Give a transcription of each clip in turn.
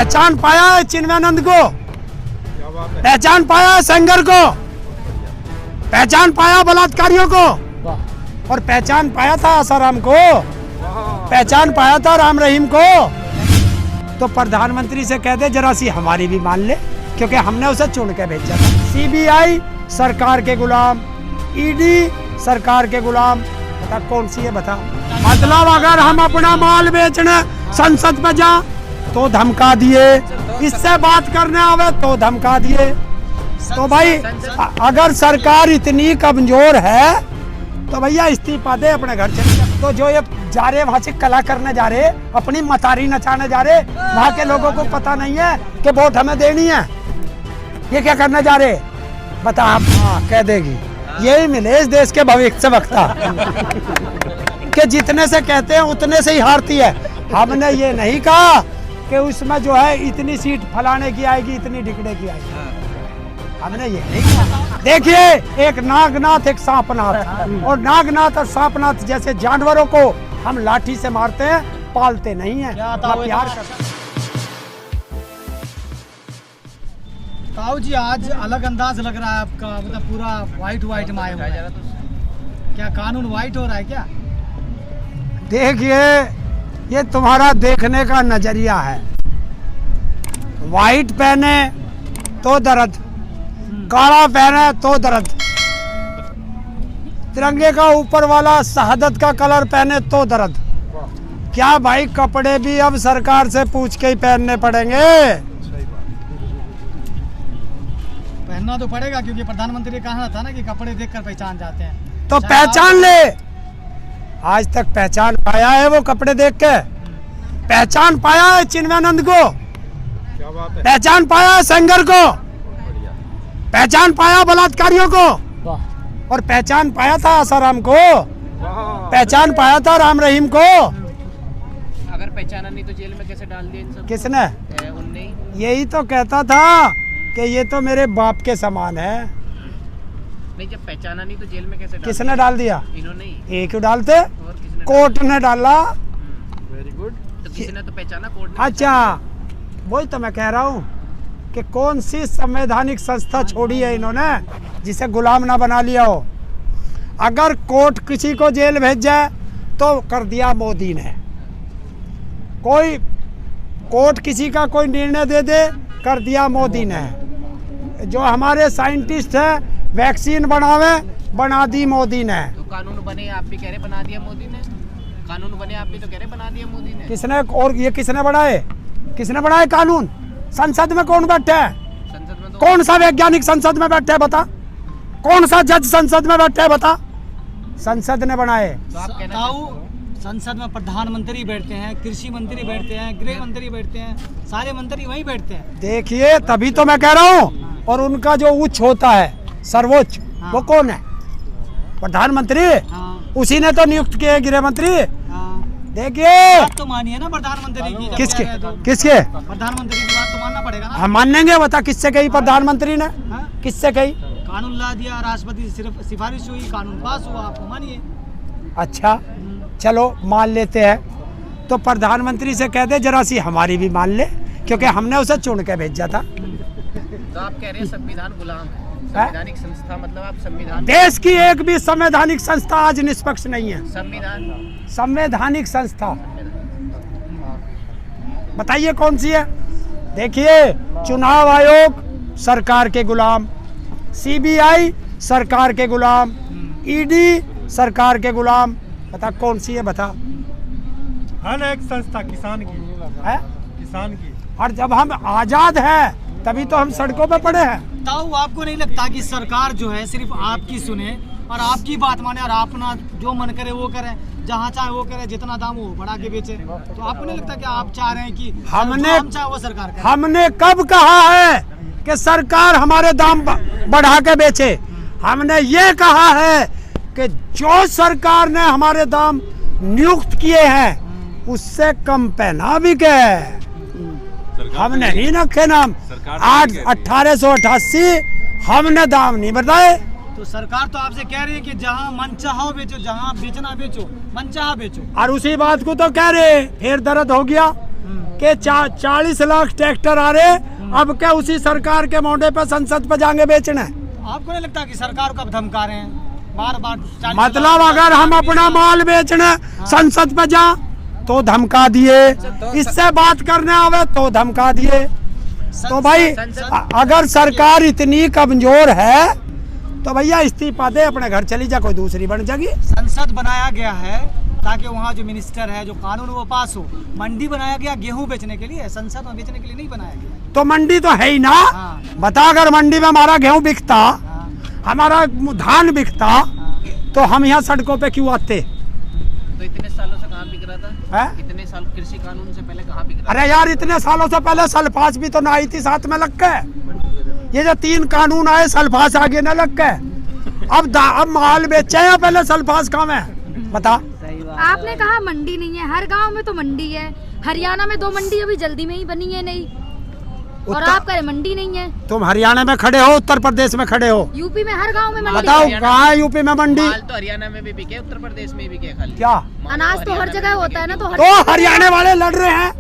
पहचान पाया है चिन्मयानंद को, पहचान पाया है सेंगर को, पहचान पाया बलात्कारियों को, और पहचान पाया था आसाराम को, पहचान पाया था राम रहीम को। तो प्रधानमंत्री से कहते जरा सी हमारी भी मान ले, क्योंकि हमने उसे चुन के भेजा था। सीबीआई सरकार के गुलाम, ईडी सरकार के गुलाम, बता कौन सी है बता। मतलब अगर हम अपना माल बेचने संसद में जा तो धमका दिए, इससे बात करने आवे तो धमका दिए। तो भाई अगर सरकार इतनी कमजोर है तो भैया इस्तीफा दे, अपने घर चले जा। तो जो ये जा रहे वहाँ से कला करने जा रहे, अपनी मतारी नचाने जा रहे, वहाँ के लोगों को पता नहीं है कि वोट हमें देनी है। ये क्या करने जा रहे बता। हाँ कह देगी, यही मिले इस देश के भविष्य वक्ता कि जितने से कहते हैं उतने से ही हारती है। हमने ये नहीं कहा कि उसमें जो है इतनी सीट फलाने की आएगी, इतनी ढिकड़े की आएगी, हमने ये नहीं कहा। देखिए एक नागनाथ एक सांपनाथ, और नागनाथ और सांपनाथ जैसे जानवरों को हम लाठी से मारते हैं, पालते नहीं हैं, प्यार करते हैं। ताऊ जी आज अलग अंदाज लग रहा है आपका, मतलब पूरा व्हाइट में आए हुए हैं। क्या कानून व्हाइट हो रहा है क्या? देखिए ये तुम्हारा देखने का नजरिया है। व्हाइट पहने तो दर्द, काला पहने तो दर्द, तिरंगे का ऊपर वाला शहादत का कलर पहने तो दर्द। क्या भाई कपड़े भी अब सरकार से पूछ के ही पहनने पड़ेंगे? पहनना तो पड़ेगा, क्योंकि प्रधानमंत्री ने कहा था ना कि कपड़े देखकर पहचान जाते हैं। तो पहचान ले। आज तक पहचान पाया है वो कपड़े देख के? पहचान पाया है चिन्मयानंद को, पहचान पाया है सेंगर को, पहचान पाया बलात्कारियों को, और पहचान पाया था आसाराम को, पहचान पाया था राम रहीम को। अगर पहचाना नहीं तो जेल में कैसे डाल दिया इन सब? किसने? उनने। यही तो कहता था कि ये तो मेरे बाप के समान है। नहीं जब पहचाना नहीं तो जेल में कैसे डाल किसने डाल दिया? इन्होंने ही। एक क्यों डालते? और किसने? कोर्ट ने डाला। Very good. तो किसी ने तो पहचाना, कोर्ट ने। अच्छा वही तो मैं कह रहा हूँ कि कौन सी संवैधानिक संस्था छोड़ी है इन्होंने जिसे गुलाम ना बना लिया हो। अगर कोर्ट किसी को जेल भेज जाए तो कर दिया मोदी ने, कोई कोर्ट किसी का कोई निर्णय दे दे कर दिया मोदी ने, जो हमारे साइंटिस्ट हैं वैक्सीन बनावे बना दी मोदी ने। तो कानून बने आप भी कह रहे बना दिया मोदी ने, कानून बने आप भी तो कह रहे बना दिया मोदी ने। किसने? और ये किसने बनाए? किसने बनाए कानून? संसद में कौन बैठा है? संसद में तो कौन सा वैज्ञानिक संसद में बैठा है बता? कौन सा जज संसद में बैठा है बता? संसद ने बनाए। तो आप कहना ताऊ संसद में प्रधानमंत्री बैठते हैं, कृषि मंत्री बैठते हैं, गृह मंत्री बैठते हैं, सारे मंत्री वहीं बैठते हैं। देखिए तभी तो मैं कह रहा हूँ। और उनका जो उच्च होता है सर्वोच्च, वो कौन है? प्रधानमंत्री। उसी ने तो नियुक्त किए गृह मंत्री। देखिए बात तो मानिए ना प्रधानमंत्री की। जब किसके कह रहे तो किसके प्रधानमंत्री की बात तो मानना पड़ेगा ना। हम मानेंगे बता किससे कही प्रधानमंत्री ने? किससे कही? कानून ला दिया, राष्ट्रपति से सिर्फ सिफारिश हुई, कानून पास हुआ, आपको मानिए। अच्छा चलो मान लेते हैं। तो प्रधानमंत्री से कहते जरा सी हमारी भी मान ले, क्योंकि हमने उसे चुन के भेजा था। तो आप कह रहे हैं संविधान गुलाम है, संवैधानिक संस्था, मतलब आप संविधान। देश की एक भी संवैधानिक संस्था आज निष्पक्ष नहीं है। संविधान संवैधानिक संस्था बताइए कौन सी है? देखिए चुनाव आयोग सरकार के गुलाम, सीबीआई सरकार के गुलाम, ईडी सरकार के गुलाम, बता कौन सी है बता। हर एक संस्था किसान की है, किसान की। और जब हम आजाद हैं तभी तो हम सड़कों पे पड़े हैं। ताऊ आपको नहीं लगता कि सरकार जो है सिर्फ आपकी सुने और आपकी बात माने और अपना जो मन करे वो करे, जहाँ चाहे वो करे, जितना दाम हो बढ़ा के बेचे? तो आपको नहीं लगता कि आप चाह रहे हैं कि हम चाहे वो सरकार करे? हमने कब कहा है कि सरकार हमारे दाम बढ़ा के बेचे? हमने ये कहा है कि जो सरकार ने हमारे दाम नियुक्त किए हैं उससे कम पे ना बिके। हमने नहीं रखे नाम 1888 हमने दाम नहीं बताए। तो सरकार तो आपसे कह रही है कि जहाँ मन चाहो बेचो, जहाँ बेचना बेचो, मन चाहा बेचो। और उसी बात को तो कह रहे फिर दर्द हो गया कि 40 लाख ट्रैक्टर आ रहे, अब क्या उसी सरकार के मोड़े पे संसद पे जाएंगे बेचने? आपको नहीं लगता कि सरकार को अब धमका रहे हैं बार बार? मतलब अगर हम अपना माल बेचने संसद पे जा तो धमका दिए, इससे बात करने आवे तो धमका दिए। तो भाई अगर सरकार इतनी कमजोर है तो भैया इस्तीफा दे, अपने घर चली जा, कोई दूसरी बन जाएगी। संसद बनाया गया है ताकि वहाँ जो मिनिस्टर है, जो कानून वो पास हो। मंडी बनाया गया गेहूं बेचने के लिए, संसद में बेचने के लिए नहीं बनाया गया। तो मंडी तो है ही ना। हाँ। बता, अगर मंडी में हमारा गेहूं बिकता, हमारा धान बिकता, तो हम यहाँ सड़कों पे क्यों आते? तो इतने सालों से कहाँ बिक रहा था? है? इतने साल कृषि कानून से पहले कहाँ बिक रहा अरे यार, इतने सालों से पहले सल्फास भी तो ना आई थी, साथ में लग के। ये जो 3 कानून आए, सल्फास आगे न लग के। अब माल बेचे या पहले सल्फास काम है? बता। आपने कहा मंडी नहीं है, हर गांव में तो मंडी है। हरियाणा में 2 मंडी अभी जल्दी में ही बनी है नहीं, और आप कह रहे मंडी नहीं है। तुम हरियाणा में खड़े हो, उत्तर प्रदेश में खड़े हो, यूपी में हर गांव में मंडी बताओ है। कहाँ है यूपी में मंडी? माल तो हरियाणा में भी बिके, उत्तर प्रदेश में भी बिके खाली। क्या अनाज तो हर जगह होता है ना, तो हरियाणा वाले लड़ रहे हैं,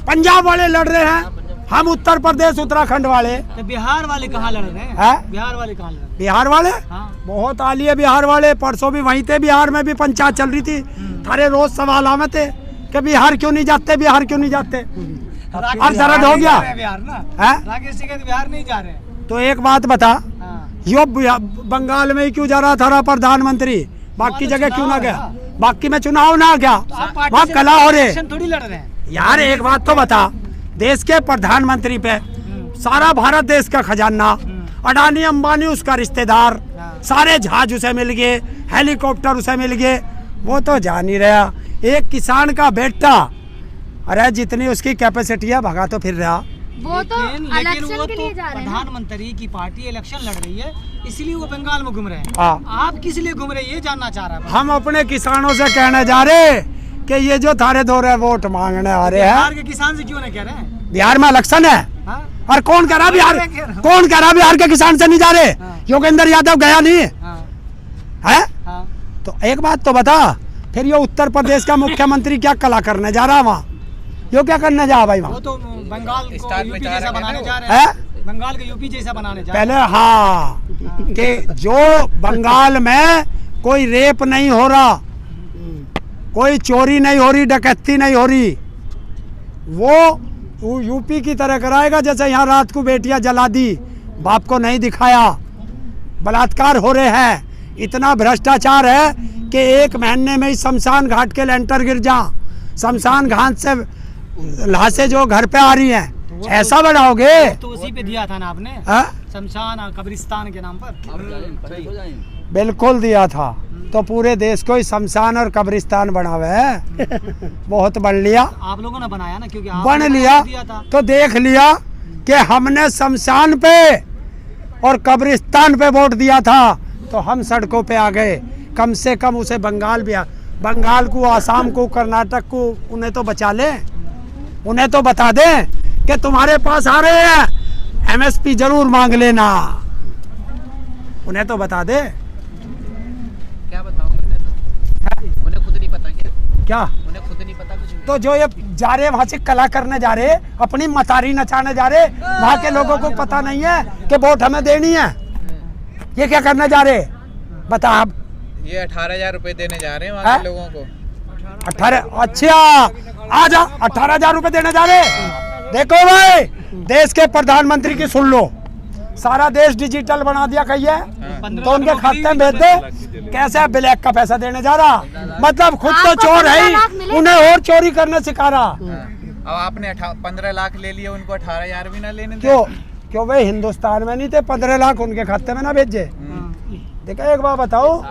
पंजाब वाले लड़ रहे हैं, हम उत्तर प्रदेश उत्तराखंड वाले। तो बिहार वाले कहाँ लड़ रहे हैं? बिहार वाले कहाँ लड़ रहे हैं? बिहार वाले हाँ। बहुत आली है बिहार वाले। परसों भी वहीं थे, बिहार में भी पंचायत चल रही थी। थारे रोज सवाल आवे थे कि बिहार क्यों नहीं जाते, बिहार क्यों नहीं जाते। अब दर्द हो गया बिहार ना, है? राकेश सिंह बिहार नहीं जा रहे हैं। तो एक बात बता, हाँ। यो बंगाल में ही क्यों जा रहा था प्रधानमंत्री, बाकी जगह क्यों ना गया? बाकी में चुनाव ना गया, वहाँ कला हो रहे। थोड़ी लड़ रहे हैं यार एक बात तो बता, देश के प्रधानमंत्री पे सारा भारत देश का खजाना, अडानी अंबानी उसका रिश्तेदार, सारे जहाज उसे मिल गए, हेलीकॉप्टर उसे मिल गए, वो तो जा नहीं रहा। एक किसान का बेटा, अरे जितनी उसकी कैपेसिटी है भगा तो फिर रहा। वो तो लेकिन इलेक्शन वो के तो लिए जा रहे हैं। प्रधानमंत्री की पार्टी इलेक्शन लड़ रही है, इसलिए वो बंगाल में घूम रहे हैं। हाँ। आप किस लिए घूम रहे हैं ये जानना चाह रहा है। हम अपने किसानों से कहने जा रहे कि ये जो थारे दो रहे वोट मांगने आ रहे बिहार हैं, के किसान से क्यों नहीं कह रहे हैं? बिहार में इलेक्शन है। हाँ? और कौन कह रहा बिहार, कौन कह रहा बिहार के किसान से नहीं जा रहे? योगेंद्र यादव गया नहीं हाँ। है? हाँ। तो एक बात तो बता, फिर ये उत्तर प्रदेश का मुख्यमंत्री क्या कला करने जा रहा वहाँ? यो क्या करने जा भाई वो वहाँ? तो बंगाल को यूपी जैसा बनाने जा रहे है? हैं। बंगाल के यूपी जैसा बनाने जा रहे पहले हाँ, कि जो बंगाल में कोई रेप नहीं हो रहा, कोई चोरी नहीं हो रही, डकैती नहीं हो रही, वो यूपी की तरह कराएगा। जैसे यहाँ रात को बेटियां जला दी, बाप को नहीं दिखाया, बलात्कार हो रहे हैं, इतना भ्रष्टाचार है कि 1 महीने में ही शमशान घाट के लेंटर गिर जा, शमशान घाट से लाशें जो घर पे आ रही हैं, ऐसा बढ़ाओगे? हैं। तो उसी पे दिया था ना आपने, हाँ? शमशान और कब्रिस्तान के नाम पर। बिल्कुल दिया था, तो पूरे देश को ही शमशान और कब्रिस्तान बनावे है। बहुत बन लिया, आप लोगों ने बनाया ना, क्योंकि बन आपने लिया दिया था। तो देख लिया कि हमने शमशान पे और कब्रिस्तान पे वोट दिया था, तो हम सड़कों पे आ गए। कम से कम उसे बंगाल को, आसाम को, कर्नाटक को, उन्हें तो बचा ले, उन्हें तो बता दें कि तुम्हारे पास आ रहे हैं, एमएसपी जरूर मांग लेना, उन्हें तो बता दे। क्या बताऊं? उन्हें खुद नहीं पता क्या? उन्हें खुद नहीं पता कुछ भी। तो जो ये जा रहे वहाँ से कला करने जा रहे, अपनी मतारी नचाने जा रहे, वहाँ के लोगों को पता नहीं है कि वोट हमें देनी है। ये क्या करने जा रहे बता आप? ये 18,000 रुपए देने जा रहे हैं वहाँ के लोगों को। 18? अच्छा, आजा 18,000 रुपए देने जा रहे। देखो भाई, देश के प्रधानमंत्री की सुन लो, सारा देश डिजिटल बना दिया कहिए, तो उनके खाते में भेज दे। कैसे ब्लैक का पैसा देने जा रहा, मतलब खुद तो चोर है ही, उन्हें और चोरी करने सिखा रहा। अब आपने 15 लाख ले लिए, उनको 18,000 भी ना लेने दे। क्यों वे हिंदुस्तान में नहीं थे? 15 लाख उनके खाते में ना भेजे। देखा, एक बार बताओ,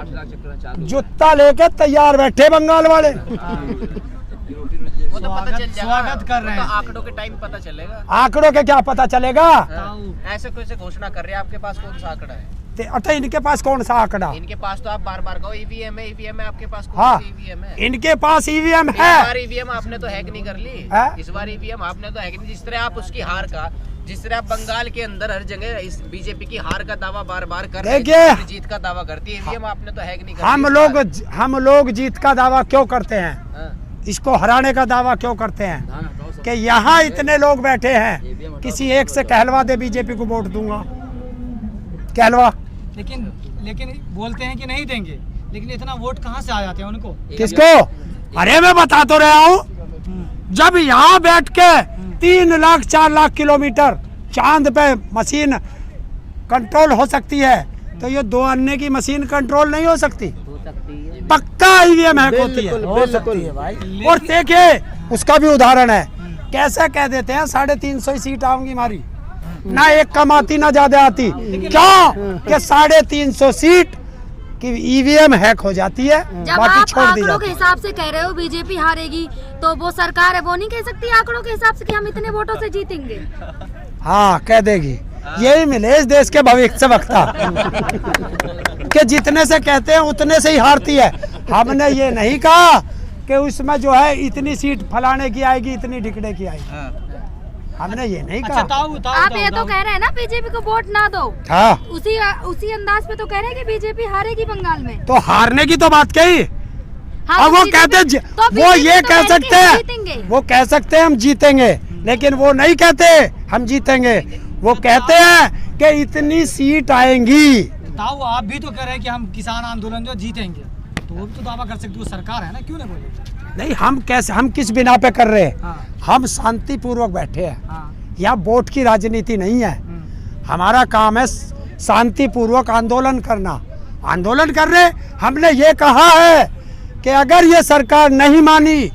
जूता लेके तैयार बैठे बंगाल वाले। वो तो पता चल जाएगा, स्वागत कर रहे हैं। तो आंकड़ों के टाइम पता चलेगा। आंकड़ों के क्या पता चलेगा? ऐसे कैसे घोषणा कर रहे हैं? आपके पास कौन सा आंकड़ा है? अच्छा, इनके पास कौन सा आंकड़ा? इनके पास तो आप बार बार कहो ईवीएम है, ईवीएम है। आपके पास कौन हाँ, सी ईवीएम है? इनके पास ईवीएम इस है। बार ईवीएम आपने तो हैक नहीं कर ली। है? इस बार ईवीएम आपने तो हैक नहीं। जिस तरह आप उसकी हार का, जिस तरह आप बंगाल के अंदर हर जगह इस बीजेपी की हार का दावा बार बार कर रहे हैं, देखिए, जीत का दावा करती है। ईवीएम आपने तो हैक नहीं कर हम लोग जीत का दावा क्यों करते हैं? हाँ। इसको हराने का दावा क्यों करते हैं? कि यहाँ इतने लोग बैठे हैं, किसी एक से कहलवा दे बीजेपी को वोट दूंगा, कहलवा। लेकिन लेकिन बोलते हैं कि नहीं देंगे, लेकिन इतना वोट कहाँ से आ जाते हैं उनको? किसको? अरे मैं बता तो रहा हूँ, जब यहाँ बैठ के 3 लाख 4 लाख किलोमीटर चांद पे मशीन कंट्रोल हो सकती है, तो ये 2 अन्य की मशीन कंट्रोल नहीं हो सकती? पक्का ईवीएम हैक होती है भाई। और देखिए उसका भी उदाहरण है, कैसे कह देते हैं 350 सीट आऊंगी हमारी, ना एक कम आती ना ज्यादा आती। क्यों? कि 350 सीट की ईवीएम हैक हो जाती है, जब बाकी आप छोड़ दी आंकड़ों के जाती है। हिसाब से कह रहे हो बीजेपी हारेगी, तो वो सरकार है वो नहीं कह सकती आंकड़ों के हिसाब से कि हम इतने वोटों से जीतेंगे? हाँ कह देगी, यही मिले इस देश के भविष्य वक्ता कि जितने से कहते हैं उतने से ही हारती है। हमने ये नहीं कहा कि उसमें जो है इतनी सीट फलाने की आएगी, इतनी ढिकड़े की आएगी, हमने ये नहीं अच्छा कहा। आप ये तो कह रहे हैं ना बीजेपी को वोट ना दो, हाँ, उसी अंदाज पे तो कह रहे हैं कि बीजेपी हारेगी बंगाल में। तो हारने की तो बात कही। हाँ, अब तो वो BJP कहते तो वो BJP ये तो कह कहेगी सकते हम हैं, जीतेंगे। वो कह सकते हैं हम जीतेंगे, लेकिन वो नहीं कहते हम जीतेंगे, वो कहते हैं कि इतनी सीट आएंगी। ताऊ आप भी तो कह रहे हैं कि हम किसान आंदोलन जो जीतेंगे, तो वो भी तो दावा कर सकती है, वो सरकार है ना, क्यों नहीं बोले? नहीं, हम कैसे, हम किस बिना पे कर रहे हैं? हाँ। हम शांतिपूर्वक बैठे हैं, हाँ। यहाँ वोट की राजनीति नहीं है। हमारा काम है शांतिपूर्वक आंदोलन करना। आंदोलन कर रहे, हमने ये कहा है कि अगर ये सरकार नहीं मानी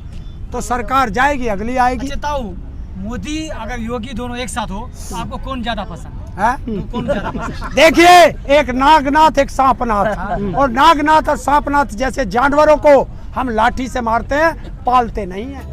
तो सरकार जाएगी, अगली आएगी। अच्छा ताऊ, मोदी अगर योगी दोनों एक साथ हो तो आपको कौन ज्यादा पसंद है? है? तो कौन ज्यादा पसंद? देखिए, एक नागनाथ एक सांपनाथ, और नागनाथ और सांपनाथ जैसे जानवरों को हम लाठी से मारते हैं, पालते नहीं हैं।